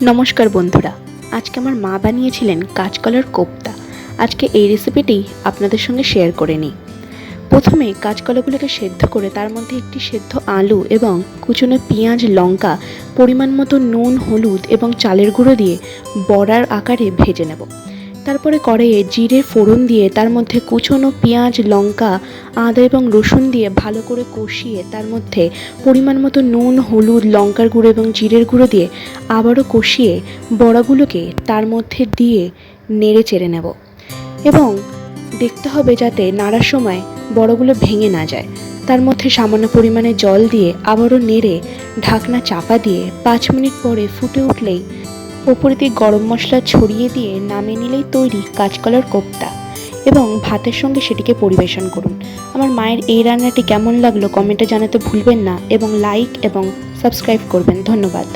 নমস্কার বন্ধুরা, আজকে আমার মা বানিয়েছিলেন কাঁচকলার কোপ্তা। আজকে এই রেসিপিটি আপনাদের সঙ্গে শেয়ার করে নিই। প্রথমে কাঁচকলাগুলোকে সেদ্ধ করে তার মধ্যে একটি সেদ্ধ আলু এবং কুচনো পেঁয়াজ, লঙ্কা, পরিমাণ মতো নুন, হলুদ এবং চালের গুঁড়ো দিয়ে বড়ার আকারে ভেজে নেব। তারপরে কড়াইয়ে জিরে ফোড়ন দিয়ে তার মধ্যে কুচনো পেঁয়াজ, লঙ্কা, আদা এবং রসুন দিয়ে ভালো করে কষিয়ে তার মধ্যে পরিমাণ মতো নুন, হলুদ, লঙ্কার গুঁড়ো এবং জিরের গুঁড়ো দিয়ে আবারও কষিয়ে বড়াগুলোকে তার মধ্যে দিয়ে নেড়ে চেড়ে নেব এবং দেখতে হবে যাতে নাড়ার সময় বড়াগুলো ভেঙে না যায়। তার মধ্যে সামান্য পরিমাণে জল দিয়ে আবারও নেড়ে ঢাকনা চাপা দিয়ে 5 মিনিট পরে ফুটে উঠলেই ওপরে দিয়ে গরম মশলা ছড়িয়ে দিয়ে নামিয়ে নিলেই তৈরি কাঁচকলার কোপ্তা এবং ভাতের সঙ্গে সেটিকে পরিবেশন করুন। আমার মায়ের এই রান্নাটি কেমন লাগলো কমেন্টে জানাতে ভুলবেন না এবং লাইক এবং সাবস্ক্রাইব করবেন। ধন্যবাদ।